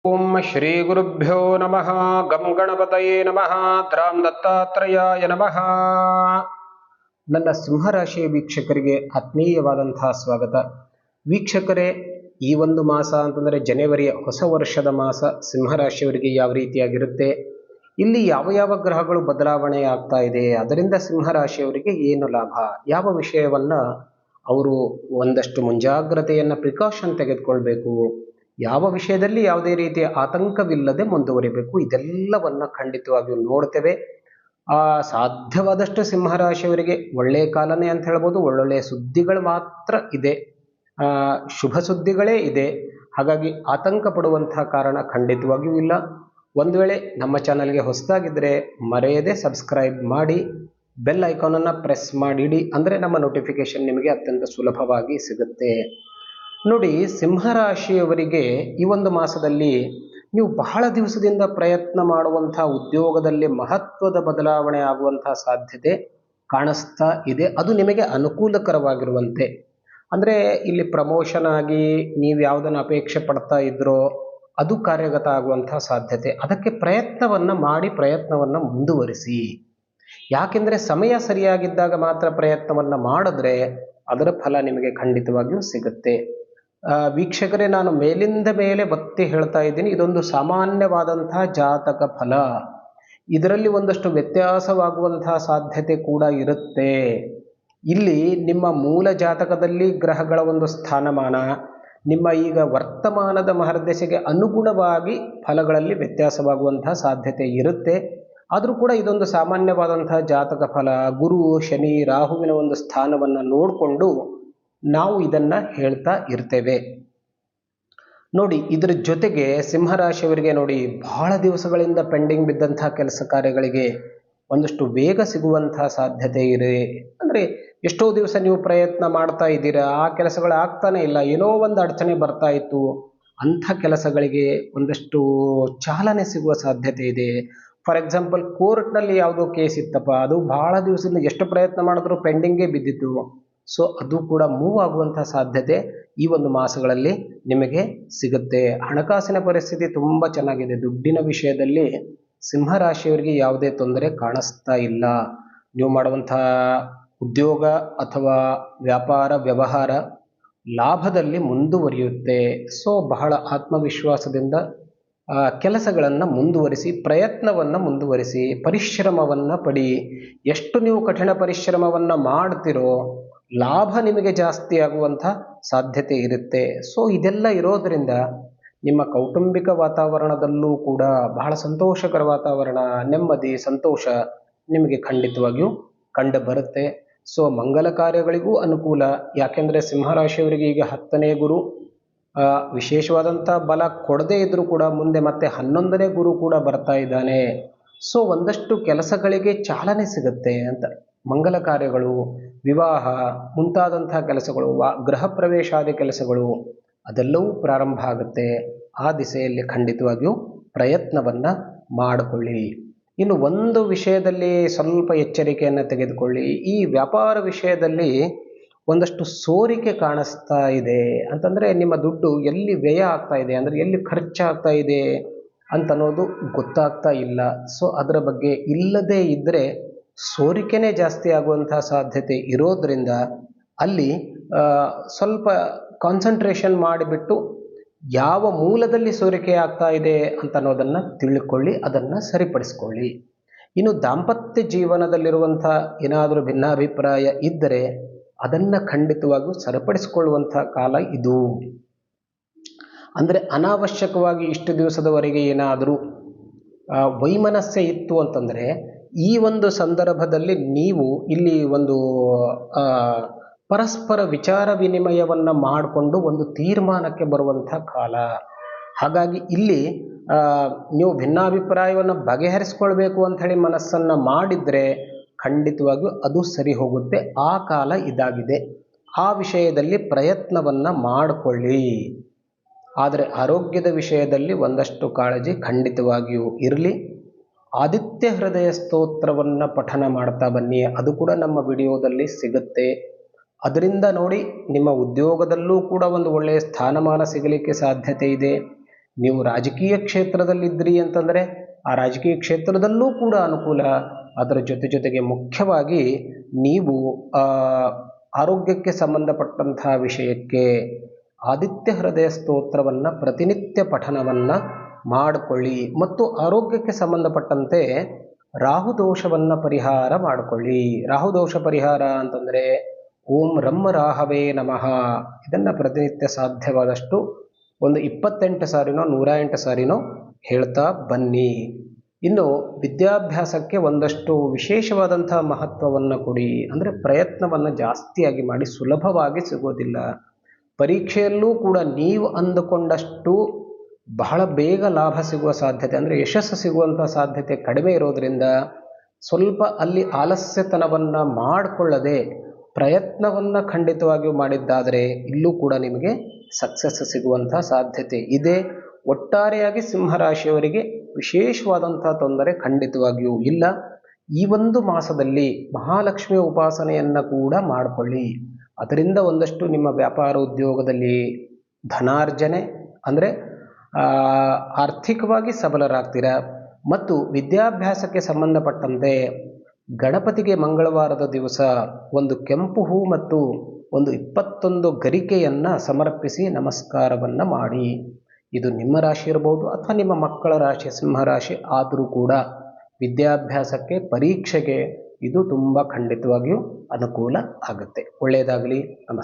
ಓಂ ಶ್ರೀ ಗುರುಭ್ಯೋ ನಮಃ. ಗಂ ಗಣಪತಯೇ ನಮಃ. ದ್ರಾಂ ದತ್ತಾತ್ರೇಯಾಯ ನಮಃ. ನನ್ನ ಸಿಂಹರಾಶಿಯ ವೀಕ್ಷಕರಿಗೆ ಆತ್ಮೀಯವಾದಂತಹ ಸ್ವಾಗತ. ವೀಕ್ಷಕರೇ, ಈ ಒಂದು ಮಾಸ ಅಂತಂದರೆ ಜನವರಿಯ ಹೊಸ ವರ್ಷದ ಮಾಸ ಸಿಂಹರಾಶಿಯವರಿಗೆ ಯಾವ ರೀತಿಯಾಗಿರುತ್ತೆ, ಇಲ್ಲಿ ಯಾವ ಯಾವ ಗ್ರಹಗಳು ಬದಲಾವಣೆ ಆಗ್ತಾ ಇದೆ, ಅದರಿಂದ ಸಿಂಹರಾಶಿಯವರಿಗೆ ಏನು ಲಾಭ, ಯಾವ ವಿಷಯವನ್ನ ಅವರು ಒಂದಷ್ಟು ಮುಂಜಾಗ್ರತೆಯನ್ನು ಪ್ರಿಕಾಷನ್ ತೆಗೆದುಕೊಳ್ಬೇಕು, ಯಾವ ವಿಷಯದಲ್ಲಿ ಯಾವುದೇ ರೀತಿಯ ಆತಂಕವಿಲ್ಲದೆ ಮುಂದುವರಿಬೇಕು, ಇದೆಲ್ಲವನ್ನ ಖಂಡಿತವಾಗಿಯೂ ನೋಡ್ತೇವೆ. ಸಾಧ್ಯವಾದಷ್ಟು ಸಿಂಹರಾಶಿಯವರಿಗೆ ಒಳ್ಳೆಯ ಕಾಲನೇ ಅಂತ ಹೇಳ್ಬೋದು. ಒಳ್ಳೊಳ್ಳೆಯ ಸುದ್ದಿಗಳು ಮಾತ್ರ ಇದೆ, ಶುಭ ಸುದ್ದಿಗಳೇ ಇದೆ. ಹಾಗಾಗಿ ಆತಂಕ ಪಡುವಂತಹ ಕಾರಣ ಖಂಡಿತವಾಗಿಯೂ ಇಲ್ಲ. ಒಂದು ವೇಳೆ ನಮ್ಮ ಚಾನಲ್ಗೆ ಹೊಸದಾಗಿದ್ದರೆ ಮರೆಯದೆ ಸಬ್ಸ್ಕ್ರೈಬ್ ಮಾಡಿ, ಬೆಲ್ ಐಕಾನನ್ನು ಪ್ರೆಸ್ ಮಾಡಿಡಿ, ಅಂದರೆ ನಮ್ಮ ನೋಟಿಫಿಕೇಶನ್ ನಿಮಗೆ ಅತ್ಯಂತ ಸುಲಭವಾಗಿ ಸಿಗುತ್ತೆ. ನೋಡಿ, ಸಿಂಹರಾಶಿಯವರಿಗೆ ಈ ಒಂದು ಮಾಸದಲ್ಲಿ ನೀವು ಬಹಳ ದಿವಸದಿಂದ ಪ್ರಯತ್ನ ಮಾಡುವಂತಹ ಉದ್ಯೋಗದಲ್ಲಿ ಮಹತ್ವದ ಬದಲಾವಣೆ ಆಗುವಂತಹ ಸಾಧ್ಯತೆ ಕಾಣಿಸ್ತಾ ಇದೆ. ಅದು ನಿಮಗೆ ಅನುಕೂಲಕರವಾಗಿರುವಂತೆ, ಅಂದರೆ ಇಲ್ಲಿ ಪ್ರಮೋಷನ್ ಆಗಿ ನೀವು ಯಾವುದನ್ನು ಅಪೇಕ್ಷೆ ಪಡ್ತಾ ಇದ್ರೋ ಅದು ಕಾರ್ಯಗತ ಆಗುವಂತಹ ಸಾಧ್ಯತೆ. ಅದಕ್ಕೆ ಪ್ರಯತ್ನವನ್ನು ಮುಂದುವರಿಸಿ. ಯಾಕೆಂದರೆ ಸಮಯ ಸರಿಯಾಗಿದ್ದಾಗ ಮಾತ್ರ ಪ್ರಯತ್ನವನ್ನು ಮಾಡಿದ್ರೆ ಅದರ ಫಲ ನಿಮಗೆ ಖಂಡಿತವಾಗಿಯೂ ಸಿಗುತ್ತೆ. ವೀಕ್ಷಕರೇ, ನಾನು ಮೇಲಿಂದ ಮೇಲೆ ಒತ್ತಿ ಹೇಳ್ತಾ ಇದ್ದೀನಿ, ಇದೊಂದು ಸಾಮಾನ್ಯವಾದಂತಹ ಜಾತಕ ಫಲ. ಇದರಲ್ಲಿ ಒಂದಷ್ಟು ವ್ಯತ್ಯಾಸವಾಗುವಂತಹ ಸಾಧ್ಯತೆ ಕೂಡ ಇರುತ್ತೆ. ಇಲ್ಲಿ ನಿಮ್ಮ ಮೂಲ ಜಾತಕದಲ್ಲಿ ಗ್ರಹಗಳ ಒಂದು ಸ್ಥಾನಮಾನ ನಿಮ್ಮ ಈಗ ವರ್ತಮಾನದ ಮಹರ್ದಶೆಗೆ ಅನುಗುಣವಾಗಿ ಫಲಗಳಲ್ಲಿ ವ್ಯತ್ಯಾಸವಾಗುವಂತಹ ಸಾಧ್ಯತೆ ಇರುತ್ತೆ. ಆದರೂ ಕೂಡ ಇದೊಂದು ಸಾಮಾನ್ಯವಾದಂತಹ ಜಾತಕ ಫಲ. ಗುರು, ಶನಿ, ರಾಹುವಿನ ಒಂದು ಸ್ಥಾನವನ್ನು ನೋಡಿಕೊಂಡು ನಾವು ಇದನ್ನ ಹೇಳ್ತಾ ಇರ್ತೇವೆ. ನೋಡಿ, ಇದರ ಜೊತೆಗೆ ಸಿಂಹರಾಶಿಯವರಿಗೆ ನೋಡಿ, ಬಹಳ ದಿವಸಗಳಿಂದ ಪೆಂಡಿಂಗ್ ಬಿದ್ದಂತಹ ಕೆಲಸ ಕಾರ್ಯಗಳಿಗೆ ಒಂದಷ್ಟು ವೇಗ ಸಿಗುವಂತಹ ಸಾಧ್ಯತೆ ಇದೆ. ಅಂದರೆ ಎಷ್ಟೋ ದಿವಸ ನೀವು ಪ್ರಯತ್ನ ಮಾಡ್ತಾ ಇದ್ದೀರಾ, ಆ ಕೆಲಸಗಳು ಆಗ್ತಾನೆ ಇಲ್ಲ, ಏನೋ ಒಂದು ಅಡಚಣೆ ಬರ್ತಾ ಇತ್ತು, ಅಂಥ ಕೆಲಸಗಳಿಗೆ ಒಂದಷ್ಟು ಚಾಲನೆ ಸಿಗುವ ಸಾಧ್ಯತೆ ಇದೆ. ಫಾರ್ ಎಕ್ಸಾಂಪಲ್, ಕೋರ್ಟ್ನಲ್ಲಿ ಯಾವುದೋ ಕೇಸ್ ಇತ್ತಪ್ಪ, ಅದು ಬಹಳ ದಿವಸದಿಂದ ಎಷ್ಟು ಪ್ರಯತ್ನ ಮಾಡಿದ್ರೂ ಪೆಂಡಿಂಗೇ ಬಿದ್ದಿತ್ತು. ಸೊ ಅದು ಕೂಡ ಮೂವ್ ಆಗುವಂತಹ ಸಾಧ್ಯತೆ ಈ ಒಂದು ಮಾಸಗಳಲ್ಲಿ ನಿಮಗೆ ಸಿಗುತ್ತೆ. ಹಣಕಾಸಿನ ಪರಿಸ್ಥಿತಿ ತುಂಬ ಚೆನ್ನಾಗಿದೆ. ದುಡ್ಡಿನ ವಿಷಯದಲ್ಲಿ ಸಿಂಹರಾಶಿಯವರಿಗೆ ಯಾವುದೇ ತೊಂದರೆ ಕಾಣಿಸ್ತಾ ಇಲ್ಲ. ನೀವು ಮಾಡುವಂತಹ ಉದ್ಯೋಗ ಅಥವಾ ವ್ಯಾಪಾರ ವ್ಯವಹಾರ ಲಾಭದಲ್ಲಿ ಮುಂದುವರಿಯುತ್ತೆ. ಸೊ ಬಹಳ ಆತ್ಮವಿಶ್ವಾಸದಿಂದ ಕೆಲಸಗಳನ್ನು ಮುಂದುವರಿಸಿ, ಪ್ರಯತ್ನವನ್ನು ಮುಂದುವರಿಸಿ, ಪರಿಶ್ರಮವನ್ನು ಪಡಿ. ಎಷ್ಟು ನೀವು ಕಠಿಣ ಪರಿಶ್ರಮವನ್ನು ಮಾಡ್ತಿರೋ ಲಾಭ ನಿಮಗೆ ಜಾಸ್ತಿ ಆಗುವಂಥ ಸಾಧ್ಯತೆ ಇರುತ್ತೆ. ಸೊ ಇದೆಲ್ಲ ಇರೋದರಿಂದ ನಿಮ್ಮ ಕೌಟುಂಬಿಕ ವಾತಾವರಣದಲ್ಲೂ ಕೂಡ ಬಹಳ ಸಂತೋಷಕರ ವಾತಾವರಣ, ನೆಮ್ಮದಿ, ಸಂತೋಷ ನಿಮಗೆ ಖಂಡಿತವಾಗಿಯೂ ಕಂಡು ಬರುತ್ತೆ. ಸೊ ಮಂಗಲ ಕಾರ್ಯಗಳಿಗೂ ಅನುಕೂಲ. ಯಾಕೆಂದರೆ ಸಿಂಹರಾಶಿಯವರಿಗೆ ಈಗ 10ನೇ ಗುರು ವಿಶೇಷವಾದಂಥ ಬಲ ಕೊಡದೇ ಇದ್ರೂ ಕೂಡ ಮುಂದೆ ಮತ್ತೆ 11ನೇ ಗುರು ಕೂಡ ಬರ್ತಾ ಇದ್ದಾನೆ. ಸೊ ಒಂದಷ್ಟು ಕೆಲಸಗಳಿಗೆ ಚಾಲನೆ ಸಿಗುತ್ತೆ ಅಂತ. ಮಂಗಲ ಕಾರ್ಯಗಳು, ವಿವಾಹ ಮುಂತಾದಂತಹ ಕೆಲಸಗಳು, ಗೃಹ ಪ್ರವೇಶಾದಿ ಕೆಲಸಗಳು ಅದೆಲ್ಲವೂ ಪ್ರಾರಂಭ ಆಗುತ್ತೆ. ಆ ದಿಸೆಯಲ್ಲಿ ಖಂಡಿತವಾಗಿಯೂ ಪ್ರಯತ್ನವನ್ನು ಮಾಡಿಕೊಳ್ಳಿ. ಇನ್ನು ಒಂದು ವಿಷಯದಲ್ಲಿ ಸ್ವಲ್ಪ ಎಚ್ಚರಿಕೆಯನ್ನು ತೆಗೆದುಕೊಳ್ಳಿ. ಈ ವ್ಯಾಪಾರ ವಿಷಯದಲ್ಲಿ ಒಂದಷ್ಟು ಸೋರಿಕೆ ಕಾಣಿಸ್ತಾ ಇದೆ. ಅಂತಂದರೆ ನಿಮ್ಮ ದುಡ್ಡು ಎಲ್ಲಿ ವ್ಯಯ ಆಗ್ತಾ ಇದೆ, ಅಂದರೆ ಎಲ್ಲಿ ಖರ್ಚಾಗ್ತಾ ಇದೆ ಅಂತನ್ನೋದು ಗೊತ್ತಾಗ್ತಾ ಇಲ್ಲ. ಸೊ ಅದರ ಬಗ್ಗೆ ಇಲ್ಲದೇ ಇದ್ದರೆ ಸೋರಿಕೆನೇ ಜಾಸ್ತಿ ಆಗುವಂತಹ ಸಾಧ್ಯತೆ ಇರೋದರಿಂದ ಅಲ್ಲಿ ಸ್ವಲ್ಪ ಕಾನ್ಸಂಟ್ರೇಷನ್ ಮಾಡಿಬಿಟ್ಟು ಯಾವ ಮೂಲದಲ್ಲಿ ಸೋರಿಕೆ ಆಗ್ತಾ ಇದೆ ಅಂತ ಅನ್ನೋದನ್ನು ತಿಳ್ಕೊಳ್ಳಿ, ಅದನ್ನು ಸರಿಪಡಿಸ್ಕೊಳ್ಳಿ. ಇನ್ನು ದಾಂಪತ್ಯ ಜೀವನದಲ್ಲಿರುವಂಥ ಏನಾದರೂ ಭಿನ್ನಾಭಿಪ್ರಾಯ ಇದ್ದರೆ ಅದನ್ನು ಖಂಡಿತವಾಗಿಯೂ ಸರಿಪಡಿಸಿಕೊಳ್ಳುವಂಥ ಕಾಲ ಇದು. ಅಂದರೆ ಅನಾವಶ್ಯಕವಾಗಿ ಇಷ್ಟು ದಿವಸದವರೆಗೆ ಏನಾದರೂ ವೈಮನಸ್ಸೆ ಇತ್ತು ಅಂತಂದರೆ ಈ ಒಂದು ಸಂದರ್ಭದಲ್ಲಿ ನೀವು ಇಲ್ಲಿ ಒಂದು ಪರಸ್ಪರ ವಿಚಾರ ವಿನಿಮಯವನ್ನು ಮಾಡಿಕೊಂಡು ಒಂದು ತೀರ್ಮಾನಕ್ಕೆ ಬರುವಂಥ ಕಾಲ. ಹಾಗಾಗಿ ಇಲ್ಲಿ ನೀವು ಭಿನ್ನಾಭಿಪ್ರಾಯವನ್ನು ಬಗೆಹರಿಸ್ಕೊಳ್ಬೇಕು ಅಂಥೇಳಿ ಮನಸ್ಸನ್ನು ಮಾಡಿದರೆ ಖಂಡಿತವಾಗಿಯೂ ಅದು ಸರಿ ಹೋಗುತ್ತೆ. ಆ ಕಾಲ ಇದಾಗಿದೆ. ಆ ವಿಷಯದಲ್ಲಿ ಪ್ರಯತ್ನವನ್ನು ಮಾಡಿಕೊಳ್ಳಿ. ಆದರೆ ಆರೋಗ್ಯದ ವಿಷಯದಲ್ಲಿ ಒಂದಷ್ಟು ಕಾಳಜಿ ಖಂಡಿತವಾಗಿಯೂ ಇರಲಿ. ಆದಿತ್ಯ ಹೃದಯ ಸ್ತೋತ್ರವನ್ನು ಪಠನ ಮಾಡ್ತಾ ಬನ್ನಿ, ಅದು ಕೂಡ ನಮ್ಮ ವಿಡಿಯೋದಲ್ಲಿ ಸಿಗುತ್ತೆ. ಅದರಿಂದ ನೋಡಿ ನಿಮ್ಮ ಉದ್ಯೋಗದಲ್ಲೂ ಕೂಡ ಒಂದು ಒಳ್ಳೆಯ ಸ್ಥಾನಮಾನ ಸಿಗಲಿಕ್ಕೆ ಸಾಧ್ಯತೆ ಇದೆ. ನೀವು ರಾಜಕೀಯ ಕ್ಷೇತ್ರದಲ್ಲಿದ್ದಿರಿ ಅಂತಂದರೆ ಆ ರಾಜಕೀಯ ಕ್ಷೇತ್ರದಲ್ಲೂ ಕೂಡ ಅನುಕೂಲ. ಅದರ ಜೊತೆಗೆ ಮುಖ್ಯವಾಗಿ ನೀವು ಆರೋಗ್ಯಕ್ಕೆ ಸಂಬಂಧಪಟ್ಟಂತಹ ವಿಷಯಕ್ಕೆ ಆದಿತ್ಯ ಹೃದಯ ಸ್ತೋತ್ರವನ್ನು ಪ್ರತಿನಿತ್ಯ ಪಠನವನ್ನು ಮಾಡಿಕೊಳ್ಳಿ. ಮತ್ತು ಆರೋಗ್ಯಕ್ಕೆ ಸಂಬಂಧಪಟ್ಟಂತೆ ರಾಹುದೋಷವನ್ನು ಪರಿಹಾರ ಮಾಡಿಕೊಳ್ಳಿ. ರಾಹುದೋಷ ಪರಿಹಾರ ಅಂತಂದರೆ ಓಂ ರಂ ರಾಹವೇ ನಮಃ, ಇದನ್ನು ಪ್ರತಿನಿತ್ಯ ಸಾಧ್ಯವಾದಷ್ಟು ಒಂದು 28 ಸಾರಿನೋ 108 ಸಾರಿನೋ ಹೇಳ್ತಾ ಬನ್ನಿ. ಇನ್ನು ವಿದ್ಯಾಭ್ಯಾಸಕ್ಕೆ ಒಂದಷ್ಟು ವಿಶೇಷವಾದಂಥ ಮಹತ್ವವನ್ನು ಕೊಡಿ. ಅಂದರೆ ಪ್ರಯತ್ನವನ್ನು ಜಾಸ್ತಿಯಾಗಿ ಮಾಡಿ, ಸುಲಭವಾಗಿ ಸಿಗೋದಿಲ್ಲ. ಪರೀಕ್ಷೆಯಲ್ಲೂ ಕೂಡ ನೀವು ಅಂದುಕೊಂಡಷ್ಟು ಬಹಳ ಬೇಗ ಲಾಭ ಸಿಗುವ ಸಾಧ್ಯತೆ, ಅಂದರೆ ಯಶಸ್ಸು ಸಿಗುವಂಥ ಸಾಧ್ಯತೆ ಕಡಿಮೆ ಇರೋದರಿಂದ ಸ್ವಲ್ಪ ಅಲ್ಲಿ ಆಲಸ್ಯತನವನ್ನು ಮಾಡಿಕೊಳ್ಳದೆ ಪ್ರಯತ್ನವನ್ನು ಖಂಡಿತವಾಗಿಯೂ ಮಾಡಿದ್ದಾದರೆ ಇಲ್ಲೂ ಕೂಡ ನಿಮಗೆ ಸಕ್ಸಸ್ ಸಿಗುವಂಥ ಸಾಧ್ಯತೆ ಇದೆ. ಒಟ್ಟಾರೆಯಾಗಿ ಸಿಂಹರಾಶಿಯವರಿಗೆ ವಿಶೇಷವಾದಂಥ ತೊಂದರೆ ಖಂಡಿತವಾಗಿಯೂ ಇಲ್ಲ. ಈ ಒಂದು ಮಾಸದಲ್ಲಿ ಮಹಾಲಕ್ಷ್ಮಿಯ ಉಪಾಸನೆಯನ್ನು ಕೂಡ ಮಾಡಿಕೊಳ್ಳಿ. ಅದರಿಂದ ಒಂದಷ್ಟು ನಿಮ್ಮ ವ್ಯಾಪಾರ ಉದ್ಯೋಗದಲ್ಲಿ ಧನಾರ್ಜನೆ, ಅಂದರೆ ಆರ್ಥಿಕವಾಗಿ ಸಬಲರಾಗ್ತೀರ. ಮತ್ತು ವಿದ್ಯಾಭ್ಯಾಸಕ್ಕೆ ಸಂಬಂಧಪಟ್ಟಂತೆ ಗಣಪತಿಗೆ ಮಂಗಳವಾರದ ದಿವಸ ಒಂದು ಕೆಂಪು ಹೂ ಮತ್ತು ಒಂದು 21 ಗರಿಕೆಯನ್ನು ಸಮರ್ಪಿಸಿ ನಮಸ್ಕಾರವನ್ನು ಮಾಡಿ. ಇದು ನಿಮ್ಮ ರಾಶಿ ಇರ್ಬೋದು ಅಥವಾ ನಿಮ್ಮ ಮಕ್ಕಳ ರಾಶಿ ಸಿಂಹರಾಶಿ ಆದರೂ ಕೂಡ ವಿದ್ಯಾಭ್ಯಾಸಕ್ಕೆ, ಪರೀಕ್ಷೆಗೆ ಇದು ತುಂಬ ಖಂಡಿತವಾಗಿಯೂ ಅನುಕೂಲ ಆಗುತ್ತೆ. ಒಳ್ಳೆಯದಾಗಲಿ. ನಮಸ್ತೆ.